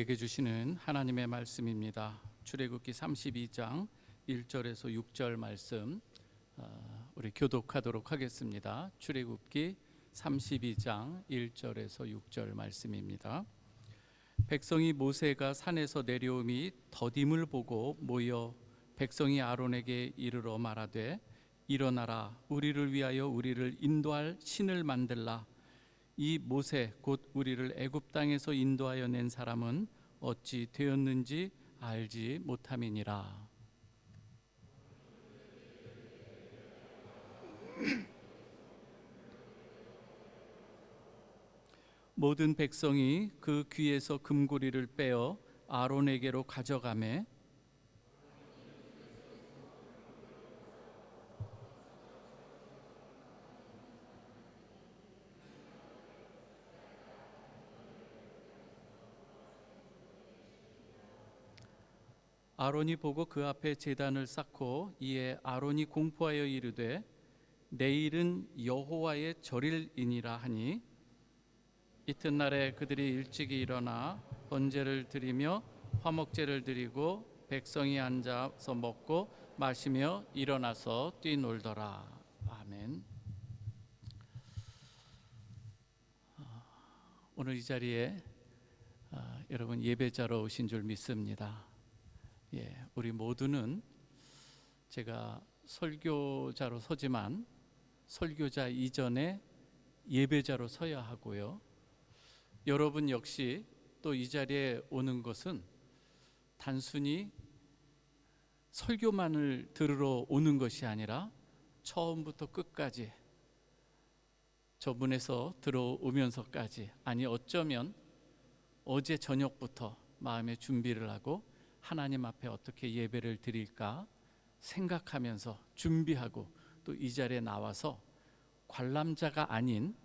우리에게 주시는 하나님의 말씀입니다. 출애굽기 32장 1절에서 6절 말씀 우리 교독하도록 하겠습니다. 출애굽기 32장 1절에서 6절 말씀입니다. 백성이 모세가 산에서 내려오미 더딤을 보고 모여 백성이 아론에게 이르러 말하되 일어나라, 우리를 위하여 우리를 인도할 신을 만들라. 이 모세 곧 우리를 애굽 땅에서 인도하여 낸 사람은 어찌 되었는지 알지 못함이니라. 모든 백성이 그 귀에서 금고리를 빼어 아론에게로 가져가매 아론이 보고 그 앞에 제단을 쌓고 이에 아론이 공포하여 이르되 내일은 여호와의 절일이니라 하니 이튿날에 그들이 일찍이 일어나 번제를 드리며 화목제를 드리고 백성이 앉아서 먹고 마시며 일어나서 뛰놀더라. 아멘. 오늘 이 자리에 여러분 예배자로 오신 줄 믿습니다. 우리 모두는 제가 설교자로 서지만 설교자 이전에 예배자로 서야 하고요. 여러분 역시 또 이 자리에 오는 것은 단순히 설교만을 들으러 오는 것이 아니라 처음부터 끝까지 저문에서 들어오면서까지, 아니 어쩌면 어제 저녁부터 마음의 준비를 하고 하나님 앞에 어떻게 예배를 드릴까 생각하면서 준비하고 또 이 자리에 나와서 관람자가 아닌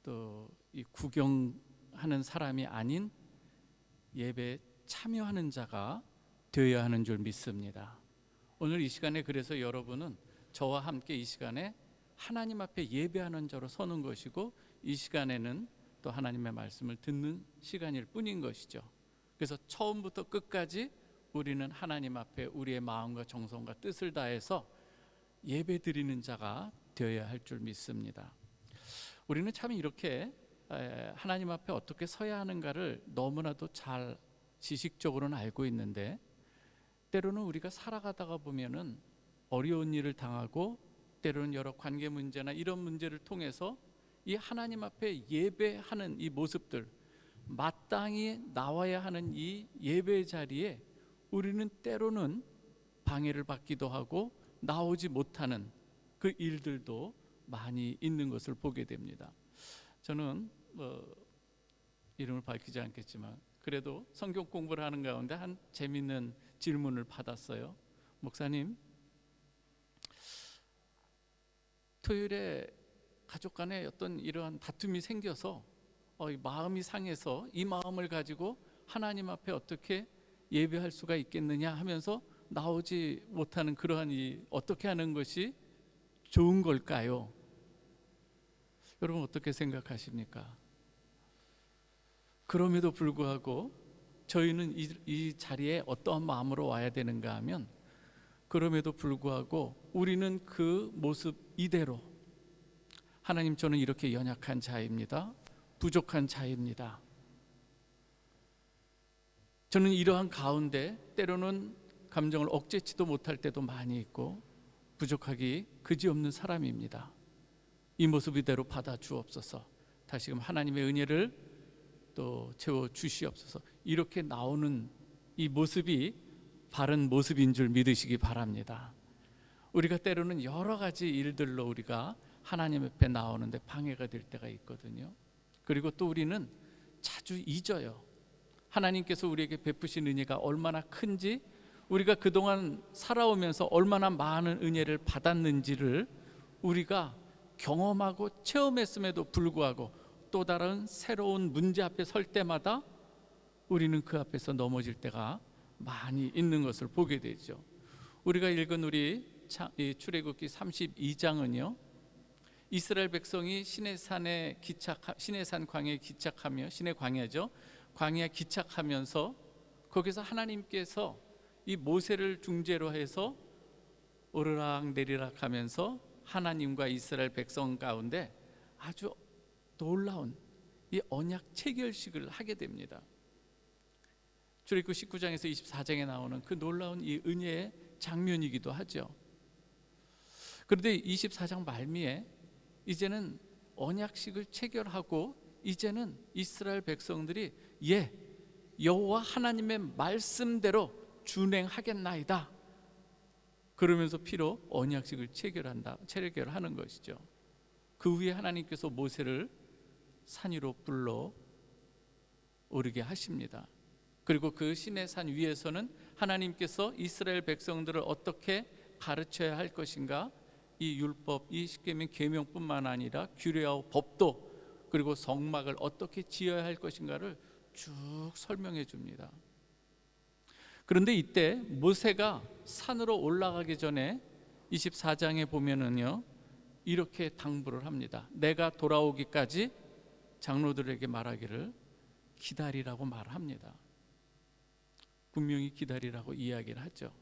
또 이 구경하는 사람이 아닌 예배에 참여하는 자가 되어야 하는 줄 믿습니다. 오늘 이 시간에 그래서 여러분은 저와 함께 이 시간에 하나님 앞에 예배하는 자로 서는 것이고 이 시간에는 또 하나님의 말씀을 듣는 시간일 뿐인 것이죠. 그래서 처음부터 끝까지 우리는 하나님 앞에 우리의 마음과 정성과 뜻을 다해서 예배 드리는 자가 되어야 할 줄 믿습니다. 우리는 참 이렇게 하나님 앞에 어떻게 서야 하는가를 너무나도 잘 지식적으로는 알고 있는데 때로는 우리가 살아가다가 보면은 어려운 일을 당하고 때로는 여러 관계 문제나 이런 문제를 통해서 이 하나님 앞에 예배하는 이 모습들, 마땅히 나와야 하는 이 예배 자리에 우리는 때로는 방해를 받기도 하고 나오지 못하는 그 일들도 많이 있는 것을 보게 됩니다. 저는 이름을 밝히지 않겠지만 그래도 성경 공부를 하는 가운데 한 재미있는 질문을 받았어요. 목사님, 토요일에 가족 간에 어떤 이러한 다툼이 생겨서 마음이 상해서 이 마음을 가지고 하나님 앞에 어떻게 예배할 수가 있겠느냐 하면서 나오지 못하는 그러한 이 어떻게 하는 것이 좋은 걸까요? 여러분 어떻게 생각하십니까? 그럼에도 불구하고 저희는 이 자리에 어떠한 마음으로 와야 되는가 하면 그럼에도 불구하고 우리는 그 모습 이대로 하나님, 저는 이렇게 연약한 자입니다. 부족한 자입니다. 저는 이러한 가운데 때로는 감정을 억제치도 못할 때도 많이 있고 부족하기 그지없는 사람입니다. 이 모습 이대로 받아 주옵소서. 다시금 하나님의 은혜를 또 채워 주시옵소서. 이렇게 나오는 이 모습이 바른 모습인 줄 믿으시기 바랍니다. 우리가 때로는 여러 가지 일들로 우리가 하나님 앞에 나오는데 방해가 될 때가 있거든요. 그리고 또 우리는 자주 잊어요. 하나님께서 우리에게 베푸신 은혜가 얼마나 큰지, 우리가 그동안 살아오면서 얼마나 많은 은혜를 받았는지를 우리가 경험하고 체험했음에도 불구하고 또 다른 새로운 문제 앞에 설 때마다 우리는 그 앞에서 넘어질 때가 많이 있는 것을 보게 되죠. 우리가 읽은 우리 출애굽기 32장은요 이스라엘 백성이 시내산 광야에 기착하며, 시내 광야죠, 광야 기착하면서 거기서 하나님께서 이 모세를 중재로 해서 오르락 내리락 하면서 하나님과 이스라엘 백성 가운데 아주 놀라운 이 언약 체결식을 하게 됩니다. 출애굽 19장에서 24장에 나오는 그 놀라운 이 은혜의 장면이기도 하죠. 그런데 24장 말미에 이제는 언약식을 체결하고 이제는 이스라엘 백성들이 여호와 하나님의 말씀대로 준행하겠나이다, 그러면서 피로 언약식을 체결하는 것이죠. 그 후에 하나님께서 모세를 산 위로 불러 오르게 하십니다. 그리고 그 시내산 위에서는 하나님께서 이스라엘 백성들을 어떻게 가르쳐야 할 것인가, 이 율법, 이 십계명 계명뿐만 아니라 규례와 법도, 그리고 성막을 어떻게 지어야 할 것인가를 쭉 설명해 줍니다. 그런데 이때 모세가 산으로 올라가기 전에 24장에 보면은요, 이렇게 당부를 합니다. 내가 돌아오기까지 장로들에게 말하기를 기다리라고 말합니다. 분명히 기다리라고 이야기를 하죠.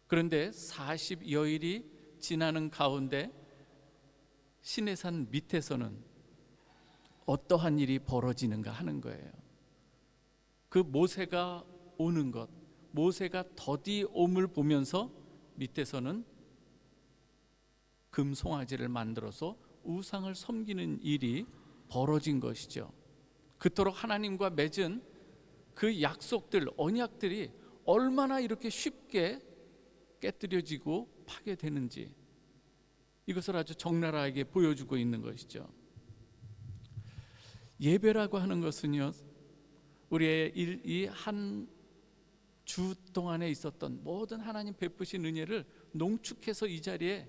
그런데 40여일이 지나는 가운데 시내산 밑에서는 어떠한 일이 벌어지는가 하는 거예요. 그 모세가 오는 것, 모세가 더디 옴을 보면서 밑에서는 금송아지를 만들어서 우상을 섬기는 일이 벌어진 것이죠. 그토록 하나님과 맺은 그 약속들, 언약들이 얼마나 이렇게 쉽게 깨뜨려지고 파괴되는지, 이것을 아주 적나라하게 보여주고 있는 것이죠. 예배라고 하는 것은요, 우리의 이 한 주 동안에 있었던 모든 하나님 베푸신 은혜를 농축해서 이 자리에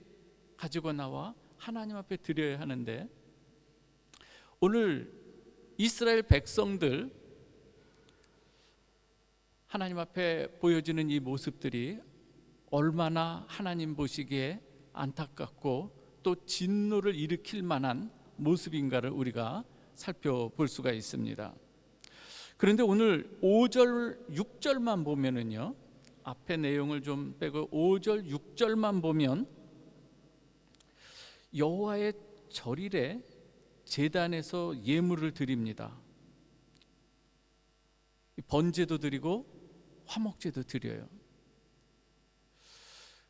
가지고 나와 하나님 앞에 드려야 하는데, 오늘 이스라엘 백성들 하나님 앞에 보여지는 이 모습들이 얼마나 하나님 보시기에 안타깝고 또 진노를 일으킬 만한 모습인가를 우리가 살펴볼 수가 있습니다. 그런데 오늘 5절 6절만 보면은요, 앞에 내용을 좀 빼고 5절 6절만 보면 여호와의 절일에 제단에서 예물을 드립니다. 번제도 드리고 화목제도 드려요.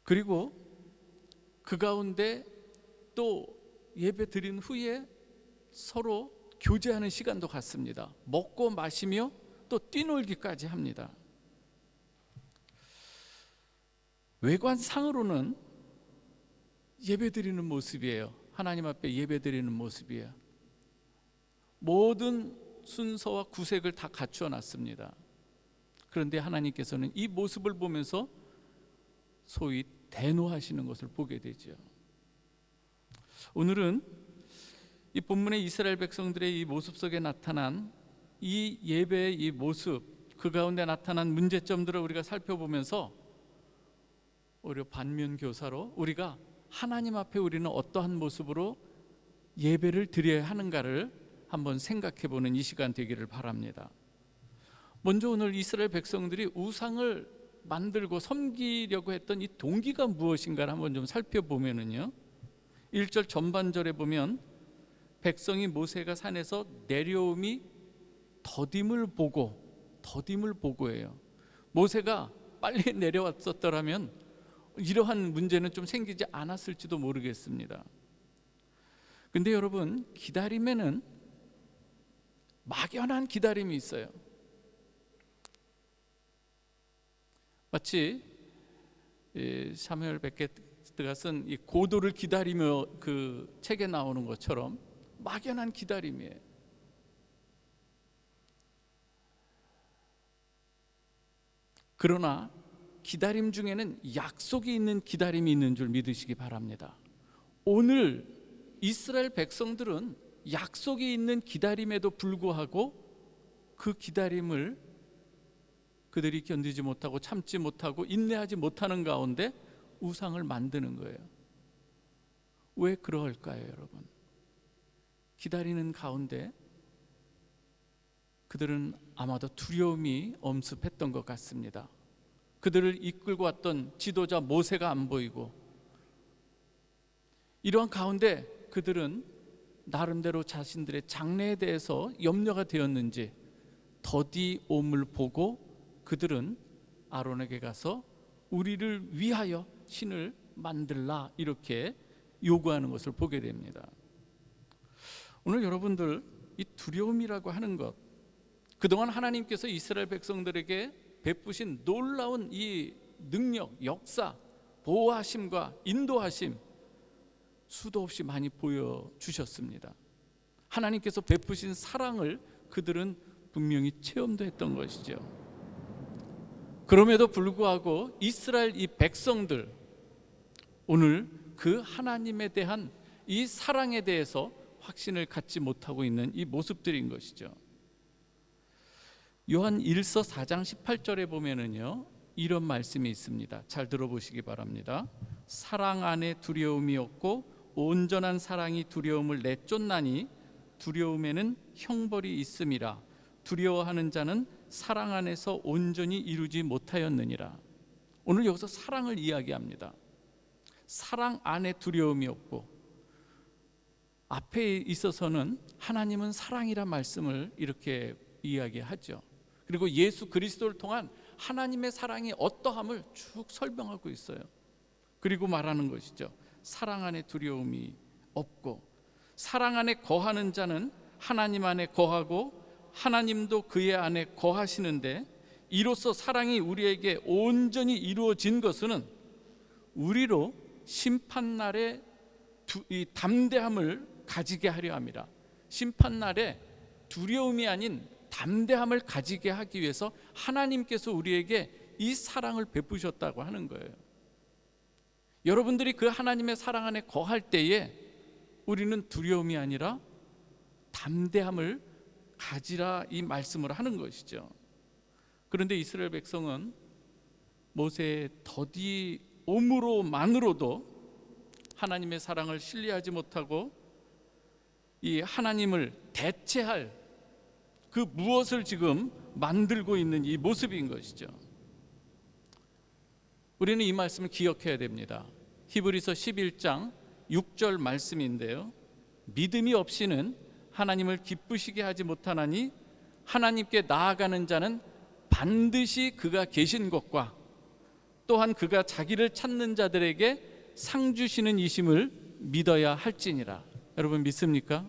그리고 그 가운데 또 예배 드린 후에 서로 교제하는 시간도 갖습니다. 먹고 마시며 또 뛰놀기까지 합니다. 외관상으로는 예배드리는 모습이에요. 하나님 앞에 예배드리는 모습이에요. 모든 순서와 구색을 다 갖추어 놨습니다. 그런데 하나님께서는 이 모습을 보면서 소위 대노하시는 것을 보게 되죠. 오늘은 이 본문의 이스라엘 백성들의 이 모습 속에 나타난 이 예배의 이 모습, 그 가운데 나타난 문제점들을 우리가 살펴보면서 오히려 반면교사로 우리가 하나님 앞에 우리는 어떠한 모습으로 예배를 드려야 하는가를 한번 생각해 보는 이 시간 되기를 바랍니다. 먼저 오늘 이스라엘 백성들이 우상을 만들고 섬기려고 했던 이 동기가 무엇인가를 한번 좀 살펴보면은요, 1절 전반절에 보면 백성이 모세가 산에서 내려옴이 더딤을 보고예요. 모세가 빨리 내려왔었더라면 이러한 문제는 좀 생기지 않았을지도 모르겠습니다. 근데 여러분, 기다림에는 막연한 기다림이 있어요. 마치 사무엘 베케트가 쓴 이 고도를 기다리며 그 책에 나오는 것처럼 막연한 기다림이에요. 그러나 기다림 중에는 약속이 있는 기다림이 있는 줄 믿으시기 바랍니다. 오늘 이스라엘 백성들은 약속이 있는 기다림에도 불구하고 그 기다림을 그들이 견디지 못하고 참지 못하고 인내하지 못하는 가운데 우상을 만드는 거예요. 왜 그럴까요, 여러분? 기다리는 가운데 그들은 아마도 두려움이 엄습했던 것 같습니다. 그들을 이끌고 왔던 지도자 모세가 안 보이고, 이러한 가운데 그들은 나름대로 자신들의 장래에 대해서 염려가 되었는지 더디 옴을 보고 그들은 아론에게 가서 우리를 위하여 신을 만들라, 이렇게 요구하는 것을 보게 됩니다. 오늘 여러분들, 이 두려움이라고 하는 것, 그동안 하나님께서 이스라엘 백성들에게 베푸신 놀라운 이 능력, 역사, 보호하심과 인도하심 수도 없이 많이 보여주셨습니다. 하나님께서 베푸신 사랑을 그들은 분명히 체험도 했던 것이죠. 그럼에도 불구하고 이스라엘 이 백성들, 오늘 그 하나님에 대한 이 사랑에 대해서 확신을 갖지 못하고 있는 이 모습들인 것이죠. 요한 1서 4장 18절에 보면은요, 이런 말씀이 있습니다. 잘 들어보시기 바랍니다. 사랑 안에 두려움이 없고 온전한 사랑이 두려움을 내쫓나니 두려움에는 형벌이 있음이라. 두려워하는 자는 사랑 안에서 온전히 이루지 못하였느니라. 오늘 여기서 사랑을 이야기합니다. 사랑 안에 두려움이 없고, 앞에 있어서는 하나님은 사랑이란 말씀을 이렇게 이야기하죠. 그리고 예수 그리스도를 통한 하나님의 사랑이 어떠함을 쭉 설명하고 있어요. 그리고 말하는 것이죠. 사랑 안에 두려움이 없고, 사랑 안에 거하는 자는 하나님 안에 거하고 하나님도 그의 안에 거하시는데, 이로써 사랑이 우리에게 온전히 이루어진 것은 우리로 심판날에 이 담대함을 가지게 하려 함이라. 심판날에 두려움이 아닌 담대함을 가지게 하기 위해서 하나님께서 우리에게 이 사랑을 베푸셨다고 하는 거예요. 여러분들이 그 하나님의 사랑 안에 거할 때에 우리는 두려움이 아니라 담대함을 가지라, 이 말씀을 하는 것이죠. 그런데 이스라엘 백성은 모세의 더디 옴으로만으로도 하나님의 사랑을 신뢰하지 못하고 이 하나님을 대체할 그 무엇을 지금 만들고 있는 이 모습인 것이죠. 우리는 이 말씀을 기억해야 됩니다. 히브리서 11장 6절 말씀인데요, 믿음이 없이는 하나님을 기쁘시게 하지 못하나니 하나님께 나아가는 자는 반드시 그가 계신 것과 또한 그가 자기를 찾는 자들에게 상 주시는 이심을 믿어야 할지니라. 여러분 믿습니까?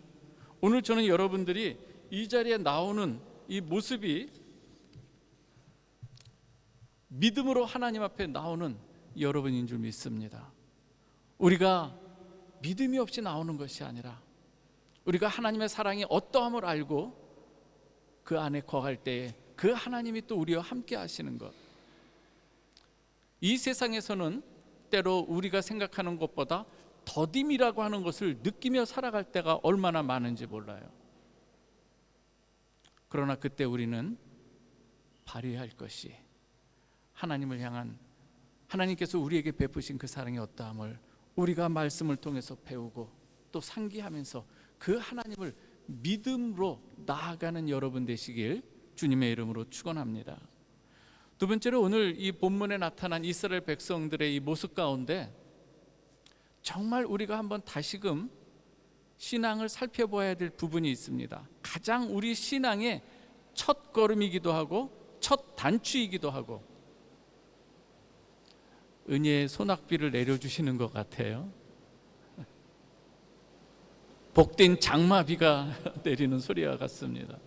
오늘 저는 여러분들이 이 자리에 나오는 이 모습이 믿음으로 하나님 앞에 나오는 여러분인 줄 믿습니다. 우리가 믿음이 없이 나오는 것이 아니라 우리가 하나님의 사랑이 어떠함을 알고 그 안에 거할 때에 그 하나님이 또 우리와 함께 하시는 것. 이 세상에서는 때로 우리가 생각하는 것보다 더딤이라고 하는 것을 느끼며 살아갈 때가 얼마나 많은지 몰라요. 그러나 그때 우리는 발휘할 것이 하나님을 향한, 하나님께서 우리에게 베푸신 그 사랑이 어떠함을 우리가 말씀을 통해서 배우고 또 상기하면서 그 하나님을 믿음으로 나아가는 여러분 되시길 주님의 이름으로 축원합니다. 두 번째로, 오늘 이 본문에 나타난 이스라엘 백성들의 이 모습 가운데 정말 우리가 한번 다시금 신앙을 살펴봐야 될 부분이 있습니다. 가장 우리 신앙의 첫 걸음이기도 하고 첫 단추이기도 하고, 은혜의 소낙비를 내려주시는 것 같아요. 복된 장마비가 내리는 소리와 같습니다.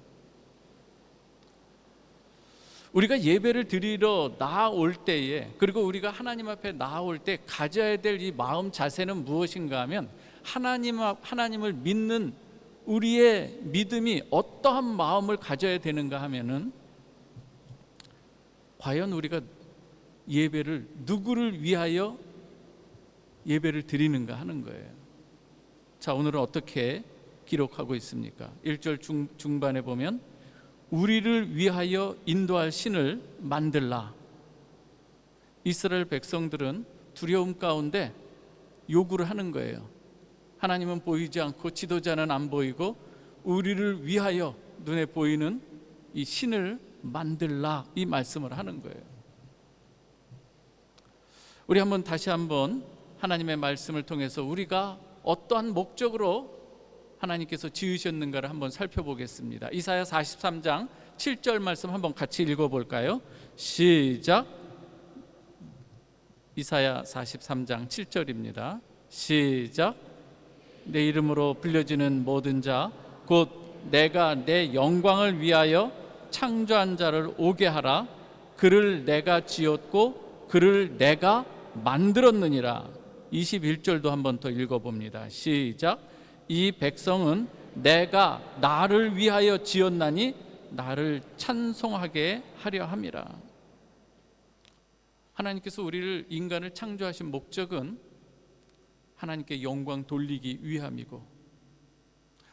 우리가 예배를 드리러 나올 때에, 그리고 우리가 하나님 앞에 나올 때 가져야 될 이 마음 자세는 무엇인가 하면, 하나님을 믿는 우리의 믿음이 어떠한 마음을 가져야 되는가 하면은, 과연 우리가 예배를 누구를 위하여 예배를 드리는가 하는 거예요. 자, 오늘은 어떻게 기록하고 있습니까? 1절 중반에 보면 우리를 위하여 인도할 신을 만들라. 이스라엘 백성들은 두려움 가운데 요구를 하는 거예요. 하나님은 보이지 않고 지도자는 안 보이고 우리를 위하여 눈에 보이는 이 신을 만들라, 이 말씀을 하는 거예요. 우리 다시 한번 하나님의 말씀을 통해서 우리가 어떠한 목적으로 하나님께서 지으셨는가를 한번 살펴보겠습니다. 이사야 43장 7절 말씀 한번 같이 읽어볼까요? 시작. 이사야 43장 7절입니다. 시작. 내 이름으로 불려지는 모든 자 곧 내가 내 영광을 위하여 창조한 자를 오게 하라. 그를 내가 지었고 그를 내가 만들었느니라. 21절도 한번 더 읽어봅니다. 시작. 이 백성은 내가 나를 위하여 지었나니 나를 찬송하게 하려 함이라. 하나님께서 우리를, 인간을 창조하신 목적은 하나님께 영광 돌리기 위함이고,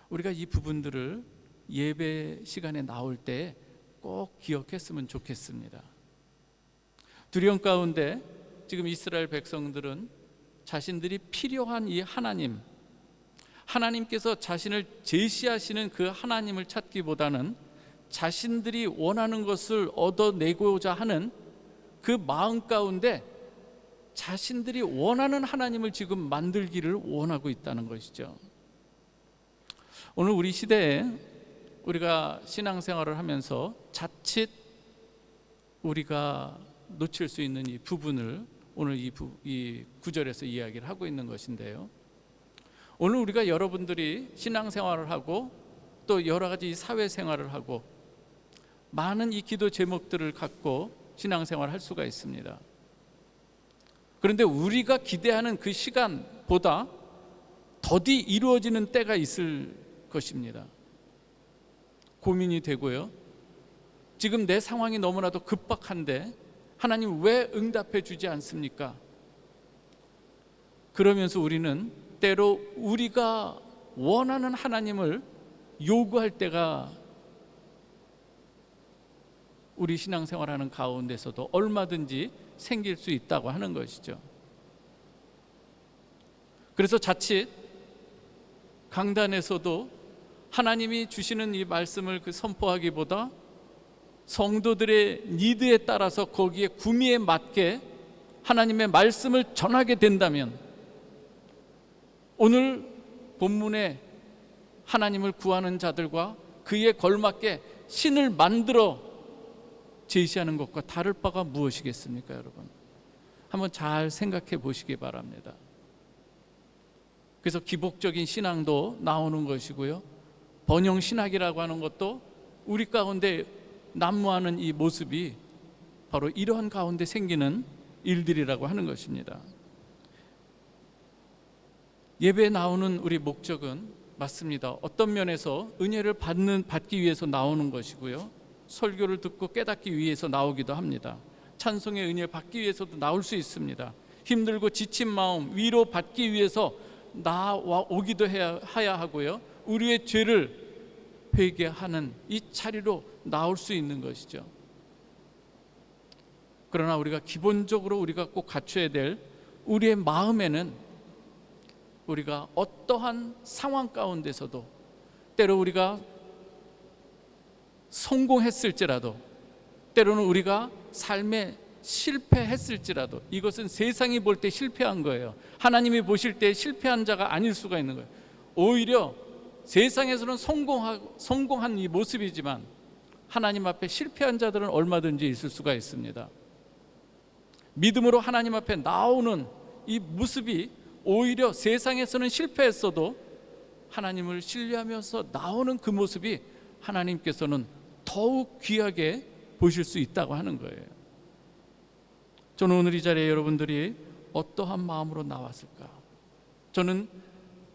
우리가 이 부분들을 예배 시간에 나올 때 꼭 기억했으면 좋겠습니다. 두려움 가운데 지금 이스라엘 백성들은 자신들이 필요한 이 하나님께서 자신을 제시하시는 그 하나님을 찾기보다는 자신들이 원하는 것을 얻어내고자 하는 그 마음 가운데 자신들이 원하는 하나님을 지금 만들기를 원하고 있다는 것이죠. 오늘 우리 시대에 우리가 신앙생활을 하면서 자칫 우리가 놓칠 수 있는 이 부분을 오늘 이 구절에서 이야기를 하고 있는 것인데요, 오늘 우리가 여러분들이 신앙생활을 하고 또 여러 가지 사회생활을 하고 많은 이 기도 제목들을 갖고 신앙생활을 할 수가 있습니다. 그런데 우리가 기대하는 그 시간보다 더디 이루어지는 때가 있을 것입니다. 고민이 되고요, 지금 내 상황이 너무나도 급박한데 하나님 왜 응답해 주지 않습니까? 그러면서 우리는 때로 우리가 원하는 하나님을 요구할 때가 우리 신앙생활하는 가운데서도 얼마든지 생길 수 있다고 하는 것이죠. 그래서 자칫 강단에서도 하나님이 주시는 이 말씀을 선포하기보다 성도들의 니드에 따라서 거기에 구미에 맞게 하나님의 말씀을 전하게 된다면, 오늘 본문에 하나님을 구하는 자들과 그에 걸맞게 신을 만들어 제시하는 것과 다를 바가 무엇이겠습니까, 여러분? 한번 잘 생각해 보시기 바랍니다. 그래서 기복적인 신앙도 나오는 것이고요, 번영 신학이라고 하는 것도 우리 가운데 난무하는 이 모습이 바로 이러한 가운데 생기는 일들이라고 하는 것입니다. 예배에 나오는 우리 목적은 맞습니다. 어떤 면에서 은혜를 받기 위해서 나오는 것이고요, 설교를 듣고 깨닫기 위해서 나오기도 합니다. 찬송의 은혜를 받기 위해서도 나올 수 있습니다. 힘들고 지친 마음 위로 받기 위해서 나와 오기도 해야 하고요, 우리의 죄를 회개하는 이 자리로 나올 수 있는 것이죠. 그러나 우리가 기본적으로 우리가 꼭 갖춰야 될 우리의 마음에는 우리가 어떠한 상황 가운데서도, 때로 우리가 성공했을지라도, 때로는 우리가 삶에 실패했을지라도, 이것은 세상이 볼 때 실패한 거예요. 하나님이 보실 때 실패한 자가 아닐 수가 있는 거예요. 오히려 세상에서는 성공한 이 모습이지만 하나님 앞에 실패한 자들은 얼마든지 있을 수가 있습니다. 믿음으로 하나님 앞에 나오는 이 모습이 오히려 세상에서는 실패했어도 하나님을 신뢰하면서 나오는 그 모습이 하나님께서는 더욱 귀하게 보실 수 있다고 하는 거예요. 저는 오늘 이 자리에 여러분들이 어떠한 마음으로 나왔을까? 저는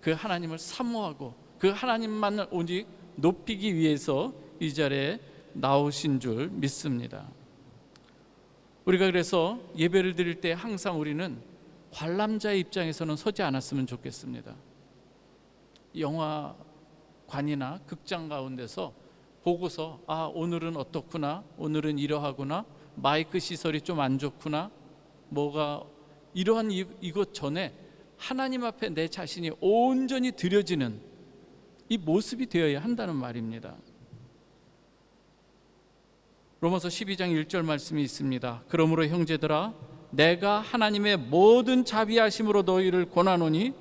그 하나님을 사모하고 그 하나님만을 오직 높이기 위해서 이 자리에 나오신 줄 믿습니다. 우리가 그래서 예배를 드릴 때 항상 우리는 관람자의 입장에서는 서지 않았으면 좋겠습니다. 영화관이나 극장 가운데서 보고서 오늘은 어떻구나, 오늘은 이러하구나, 마이크 시설이 좀 안 좋구나, 뭐가 이러한 이것 전에 하나님 앞에 내 자신이 온전히 드려지는 이 모습이 되어야 한다는 말입니다. 로마서 12장 1절 말씀이 있습니다. 그러므로 형제들아, 내가 하나님의 모든 자비하심으로 너희를 권하노니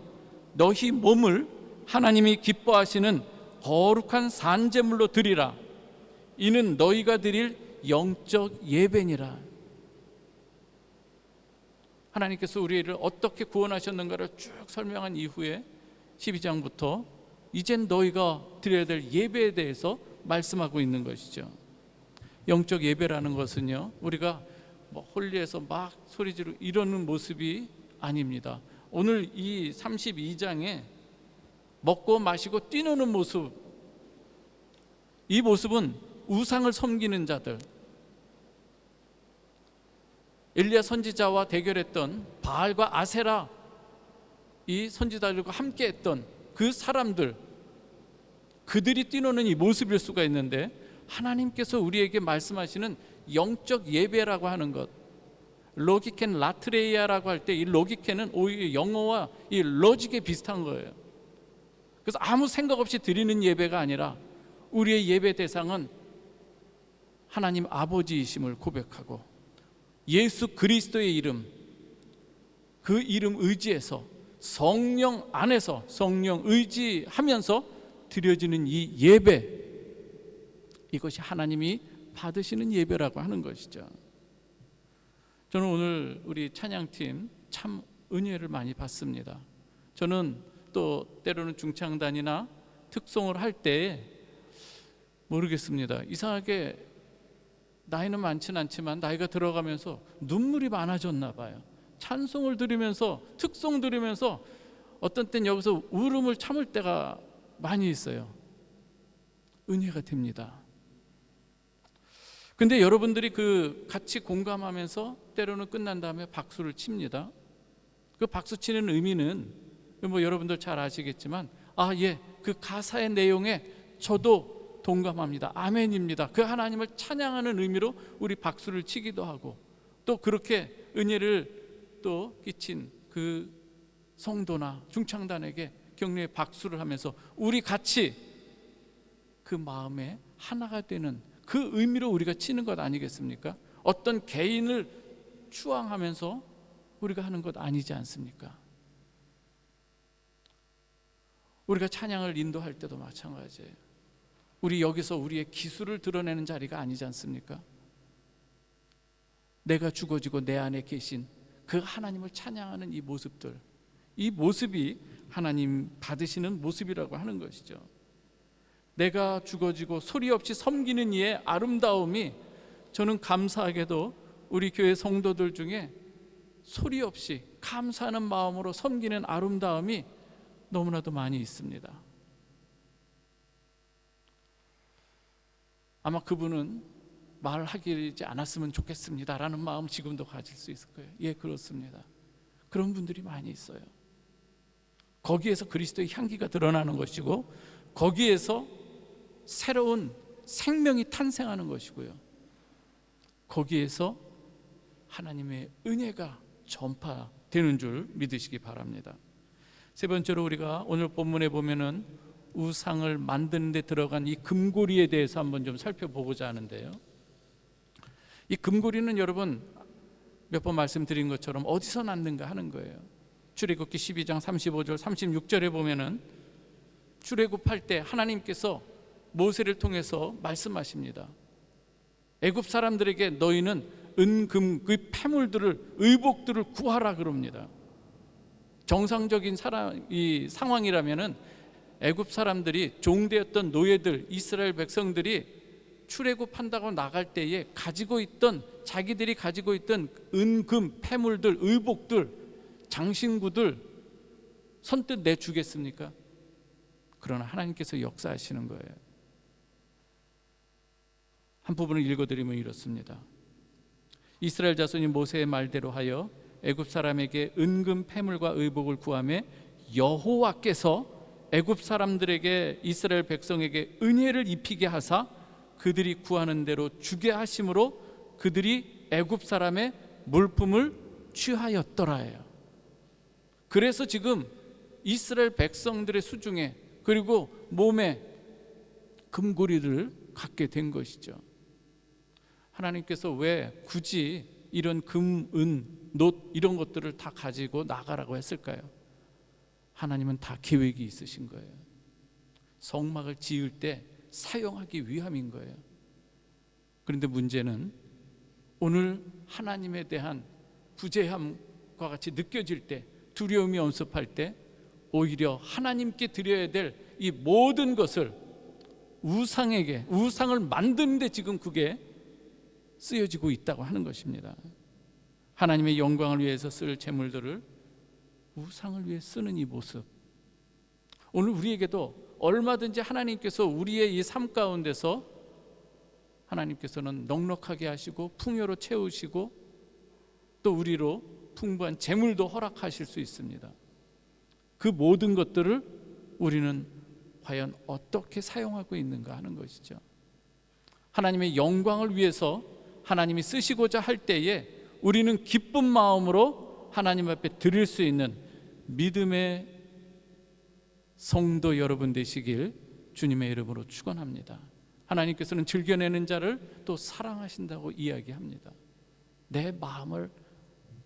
너희 몸을 하나님이 기뻐하시는 거룩한 산제물로 드리라. 이는 너희가 드릴 영적 예배니라. 하나님께서 우리를 어떻게 구원하셨는가를 쭉 설명한 이후에 12장부터 이젠 너희가 드려야 될 예배에 대해서 말씀하고 있는 것이죠. 영적 예배라는 것은요, 우리가 홀리에서 막 소리 지르고 이러는 모습이 아닙니다. 오늘 이 32장에 먹고 마시고 뛰노는 모습, 이 모습은 우상을 섬기는 자들, 엘리야 선지자와 대결했던 바알과 아세라 이 선지자들과 함께 했던 그 사람들, 그들이 뛰노는 이 모습일 수가 있는데, 하나님께서 우리에게 말씀하시는 영적 예배라고 하는 것, 로기켄 라트레이아라고 할 때 이 로기켄은 오히려 영어와 이 로직에 비슷한 거예요. 그래서 아무 생각 없이 드리는 예배가 아니라 우리의 예배 대상은 하나님 아버지이심을 고백하고 예수 그리스도의 이름, 그 이름 의지해서 성령 안에서 성령 의지하면서 드려지는 이 예배, 이것이 하나님이 받으시는 예배라고 하는 것이죠. 저는 오늘 우리 찬양팀 참 은혜를 많이 받습니다. 저는 또 때로는 중창단이나 특송을 할 때 모르겠습니다, 이상하게 나이는 많지는 않지만 나이가 들어가면서 눈물이 많아졌나 봐요. 찬송을 들으면서, 특송 들으면서 어떤 땐 여기서 울음을 참을 때가 많이 있어요. 은혜가 됩니다. 근데 여러분들이 그 같이 공감하면서 때로는 끝난 다음에 박수를 칩니다. 그 박수 치는 의미는 여러분들 잘 아시겠지만, 그 가사의 내용에 저도 동감합니다, 아멘입니다, 그 하나님을 찬양하는 의미로 우리 박수를 치기도 하고, 또 그렇게 은혜를 또 끼친 그 성도나 중창단에게 격려의 박수를 하면서 우리 같이 그 마음에 하나가 되는 그 의미로 우리가 치는 것 아니겠습니까? 어떤 개인을 추앙하면서 우리가 하는 것 아니지 않습니까? 우리가 찬양을 인도할 때도 마찬가지예요. 우리 여기서 우리의 기술을 드러내는 자리가 아니지 않습니까? 내가 죽어지고 내 안에 계신 그 하나님을 찬양하는 이 모습들, 이 모습이 하나님 받으시는 모습이라고 하는 것이죠. 내가 죽어지고 소리 없이 섬기는 이의 아름다움이, 저는 감사하게도 우리 교회 성도들 중에 소리 없이 감사하는 마음으로 섬기는 아름다움이 너무나도 많이 있습니다. 아마 그분은 말하지 않았으면 좋겠습니다라는 마음 지금도 가질 수 있을 거예요. 예, 그렇습니다. 그런 분들이 많이 있어요. 거기에서 그리스도의 향기가 드러나는 것이고, 거기에서 새로운 생명이 탄생하는 것이고요, 거기에서 하나님의 은혜가 전파되는 줄 믿으시기 바랍니다. 세 번째로 우리가 오늘 본문에 보면은 우상을 만드는 데 들어간 이 금고리에 대해서 한번 좀 살펴보고자 하는데요, 이 금고리는 여러분 몇 번 말씀드린 것처럼 어디서 났는가 하는 거예요. 출애굽기 12장 35절 36절에 보면은 출애굽할 때 하나님께서 모세를 통해서 말씀하십니다. 애굽 사람들에게 너희는 은금 그 폐물들을, 의복들을 구하라 그럽니다. 정상적인 이 상황이라면은 애굽 사람들이 종되었던 노예들, 이스라엘 백성들이 출애굽한다고 나갈 때에 자기들이 가지고 있던 은금 폐물들, 의복들, 장신구들 선뜻 내주겠습니까? 그러나 하나님께서 역사하시는 거예요. 한 부분을 읽어드리면 이렇습니다. 이스라엘 자손이 모세의 말대로 하여 애굽 사람에게 은금 폐물과 의복을 구하며 여호와께서 애굽 사람들에게 이스라엘 백성에게 은혜를 입히게 하사 그들이 구하는 대로 주게 하심으로 그들이 애굽 사람의 물품을 취하였더라예요. 그래서 지금 이스라엘 백성들의 수중에, 그리고 몸에 금고리를 갖게 된 것이죠. 하나님께서 왜 굳이 이런 금, 은, 놋 이런 것들을 다 가지고 나가라고 했을까요? 하나님은 다 계획이 있으신 거예요. 성막을 지을 때 사용하기 위함인 거예요. 그런데 문제는 오늘 하나님에 대한 부재함과 같이 느껴질 때, 두려움이 엄습할 때 오히려 하나님께 드려야 될 이 모든 것을 우상을 만드는데 지금 그게 쓰여지고 있다고 하는 것입니다. 하나님의 영광을 위해서 쓸 재물들을 우상을 위해 쓰는 이 모습, 오늘 우리에게도 얼마든지 하나님께서 우리의 이 삶 가운데서 하나님께서는 넉넉하게 하시고 풍요로 채우시고 또 우리로 풍부한 재물도 허락하실 수 있습니다. 그 모든 것들을 우리는 과연 어떻게 사용하고 있는가 하는 것이죠. 하나님의 영광을 위해서 하나님이 쓰시고자 할 때에 우리는 기쁜 마음으로 하나님 앞에 드릴 수 있는 믿음의 성도 여러분 되시길 주님의 이름으로 축원합니다. 하나님께서는 즐겨내는 자를 또 사랑하신다고 이야기합니다. 내 마음을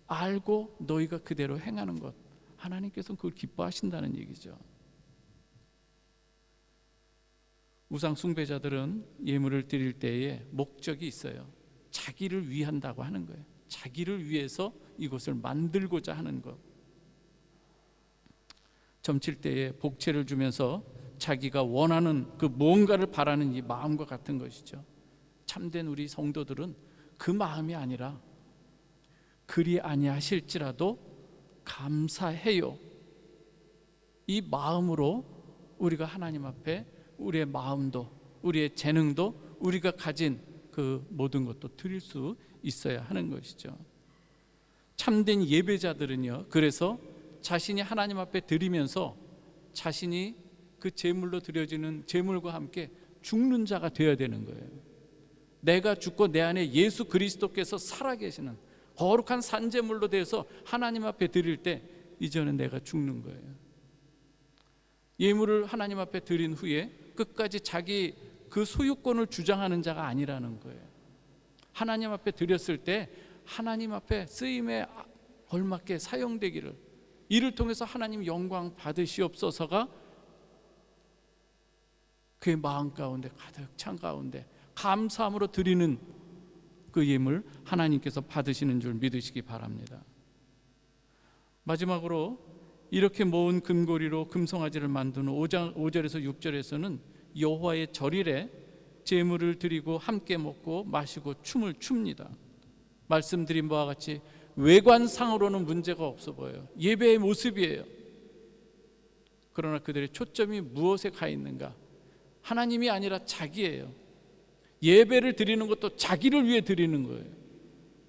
알고 너희가 그대로 행하는 것, 하나님께서는 그걸 기뻐하신다는 얘기죠. 우상 숭배자들은 예물을 드릴 때에 목적이 있어요. 자기를 위한다고 하는 거예요. 자기를 위해서 이것을 만들고자 하는 것. 점칠 때에 복채를 주면서 자기가 원하는 그 무언가를 바라는 이 마음과 같은 것이죠. 참된 우리 성도들은 그 마음이 아니라 그리 아니하실지라도 감사해요, 이 마음으로 우리가 하나님 앞에 우리의 마음도 우리의 재능도 우리가 가진 그 모든 것도 드릴 수 있어야 하는 것이죠. 참된 예배자들은요, 그래서 자신이 하나님 앞에 드리면서 자신이 그 제물로 드려지는 제물과 함께 죽는 자가 되어야 되는 거예요. 내가 죽고 내 안에 예수 그리스도께서 살아계시는 거룩한 산제물로 되어서 하나님 앞에 드릴 때 이제는 내가 죽는 거예요. 예물을 하나님 앞에 드린 후에 끝까지 자기 그 소유권을 주장하는 자가 아니라는 거예요. 하나님 앞에 드렸을 때 하나님 앞에 쓰임에 걸맞게 사용되기를, 이를 통해서 하나님 영광 받으시옵소서가 그의 마음 가운데 가득 찬 가운데 감사함으로 드리는 그 예물 하나님께서 받으시는 줄 믿으시기 바랍니다. 마지막으로 이렇게 모은 금고리로 금송아지를 만든 후 5절에서 6절에서는 여호와의 절일에 제물을 드리고 함께 먹고 마시고 춤을 춥니다. 말씀드린 바와 같이 외관상으로는 문제가 없어 보여요. 예배의 모습이에요. 그러나 그들의 초점이 무엇에 가 있는가? 하나님이 아니라 자기예요. 예배를 드리는 것도 자기를 위해 드리는 거예요.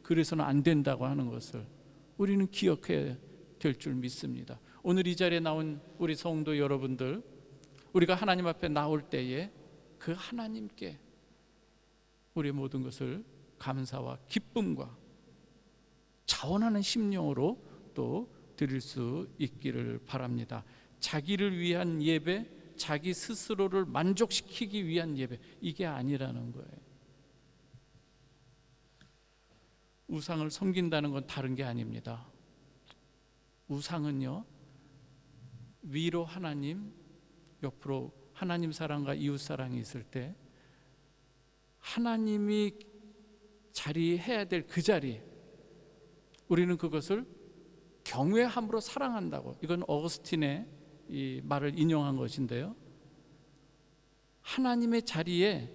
그래서는 안 된다고 하는 것을 우리는 기억해야 될 줄 믿습니다. 오늘 이 자리에 나온 우리 성도 여러분들, 우리가 하나님 앞에 나올 때에 그 하나님께 우리의 모든 것을 감사와 기쁨과 자원하는 심령으로 또 드릴 수 있기를 바랍니다. 자기를 위한 예배, 자기 스스로를 만족시키기 위한 예배, 이게 아니라는 거예요. 우상을 섬긴다는 건 다른 게 아닙니다. 우상은요, 위로 하나님, 옆으로 하나님 사랑과 이웃 사랑이 있을 때 하나님이 자리해야 될 그 자리, 우리는 그것을 경외함으로 사랑한다고. 이건 어거스틴의 이 말을 인용한 것인데요, 하나님의 자리에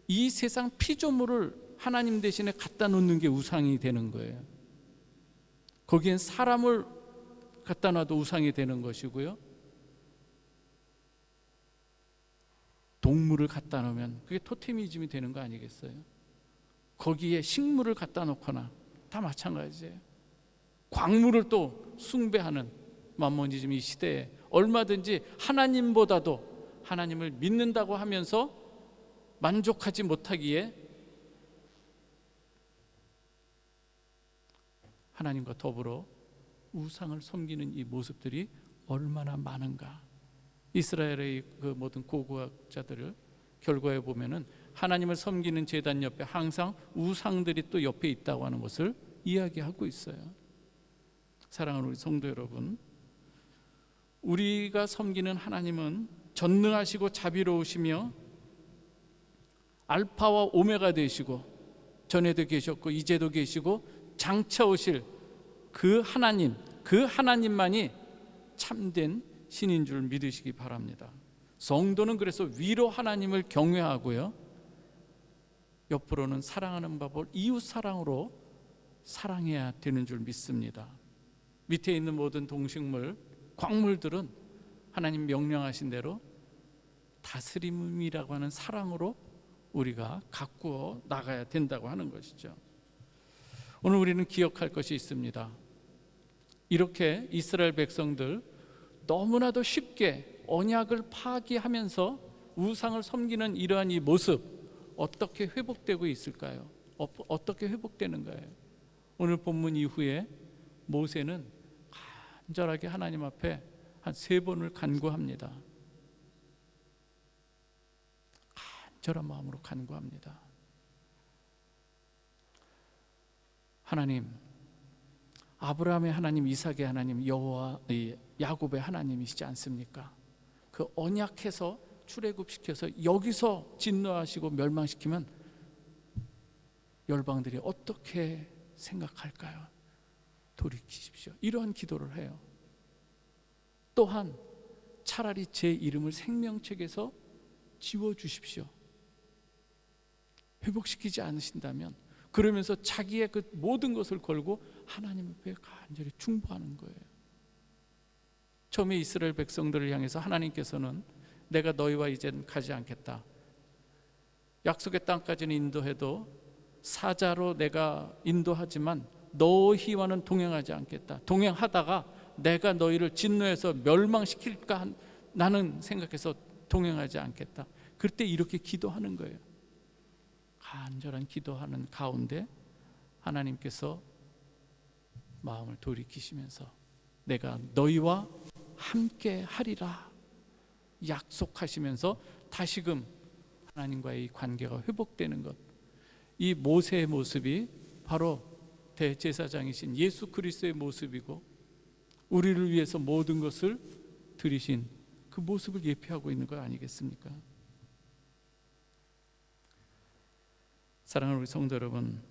이 세상 피조물을 하나님 대신에 갖다 놓는 게 우상이 되는 거예요. 거기엔 사람을 갖다 놔도 우상이 되는 것이고요, 동물을 갖다 놓으면 그게 토테미즘이 되는 거 아니겠어요? 거기에 식물을 갖다 놓거나 다 마찬가지예요. 광물을 또 숭배하는 만모니즘 이 시대에 얼마든지 하나님보다도 하나님을 믿는다고 하면서 만족하지 못하기에 하나님과 더불어 우상을 섬기는 이 모습들이 얼마나 많은가. 이스라엘의 그 모든 고고학자들을 결과에 보면은 하나님을 섬기는 제단 옆에 항상 우상들이 또 옆에 있다고 하는 것을 이야기하고 있어요. 사랑하는 우리 성도 여러분, 우리가 섬기는 하나님은 전능하시고 자비로우시며 알파와 오메가 되시고 전에도 계셨고 이제도 계시고 장차 오실 그 하나님, 그 하나님만이 참된 신인 줄 믿으시기 바랍니다. 성도는 그래서 위로 하나님을 경외하고요, 옆으로는 사랑하는 법을 이웃 사랑으로 사랑해야 되는 줄 믿습니다. 밑에 있는 모든 동식물, 광물들은 하나님 명령하신 대로 다스림이라고 하는 사랑으로 우리가 가꾸어 나가야 된다고 하는 것이죠. 오늘 우리는 기억할 것이 있습니다. 이렇게 이스라엘 백성들 너무나도 쉽게 언약을 파기하면서 우상을 섬기는 이러한 이 모습, 어떻게 회복되고 있을까요? 어떻게 회복되는가요? 오늘 본문 이후에 모세는 간절하게 하나님 앞에 한 3번을 간구합니다. 간절한 마음으로 간구합니다. 하나님, 아브라함의 하나님, 이삭의 하나님, 여호와 야곱의 하나님이시지 않습니까? 그 언약해서 출애굽시켜서 여기서 진노하시고 멸망시키면 열방들이 어떻게 생각할까요? 돌이키십시오. 이러한 기도를 해요. 또한 차라리 제 이름을 생명책에서 지워주십시오. 회복시키지 않으신다면, 그러면서 자기의 그 모든 것을 걸고 하나님 앞에 간절히 중보하는 거예요. 처음에 이스라엘 백성들을 향해서 하나님께서는 내가 너희와 이젠 가지 않겠다, 약속의 땅까지는 인도해도 사자로 내가 인도하지만 너희와는 동행하지 않겠다, 동행하다가 내가 너희를 진노해서 멸망시킬까 나는 생각해서 동행하지 않겠다. 그때 이렇게 기도하는 거예요. 간절한 기도하는 가운데 하나님께서 마음을 돌이키시면서 내가 너희와 함께 하리라 약속하시면서 다시금 하나님과의 관계가 회복되는 것, 이 모세의 모습이 바로 대제사장이신 예수 그리스도의 모습이고 우리를 위해서 모든 것을 드리신 그 모습을 예표하고 있는 것 아니겠습니까? 사랑하는 우리 성도 여러분,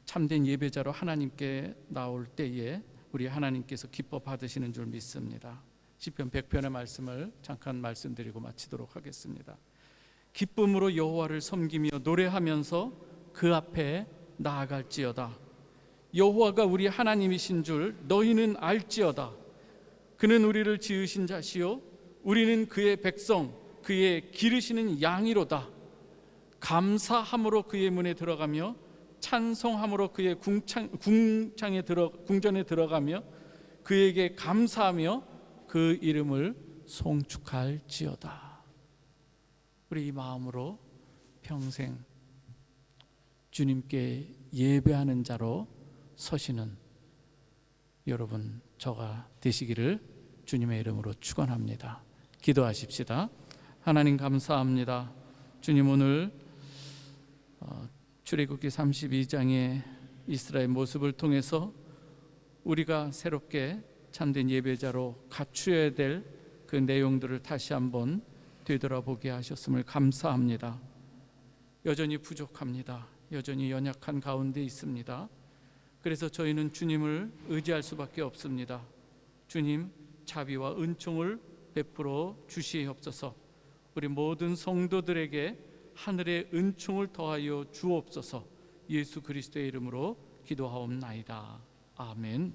참된 예배자로 하나님께 나올 때에 우리 하나님께서 기뻐 받으시는 줄 믿습니다. 시편 100편의 말씀을 잠깐 말씀드리고 마치도록 하겠습니다. 기쁨으로 여호와를 섬기며 노래하면서 그 앞에 나아갈지어다. 여호와가 우리 하나님이신 줄 너희는 알지어다. 그는 우리를 지으신 자시요 우리는 그의 백성, 그의 기르시는 양이로다. 감사함으로 그의 문에 들어가며 찬송함으로 그의 궁전에 들어가며 그에게 감사하며 그 이름을 송축할지어다. 우리 이 마음으로 평생 주님께 예배하는 자로 서시는 여러분, 저가 되시기를 주님의 이름으로 축원합니다. 기도하십시다. 하나님 감사합니다. 주님, 오늘 출애굽기 32장의 이스라엘 모습을 통해서 우리가 새롭게 참된 예배자로 갖추어야 될 그 내용들을 다시 한번 되돌아보게 하셨음을 감사합니다. 여전히 부족합니다. 여전히 연약한 가운데 있습니다. 그래서 저희는 주님을 의지할 수밖에 없습니다. 주님, 자비와 은총을 베풀어 주시옵소서. 우리 모든 성도들에게 하늘의 은총을 더하여 주옵소서. 예수 그리스도의 이름으로 기도하옵나이다. 아멘.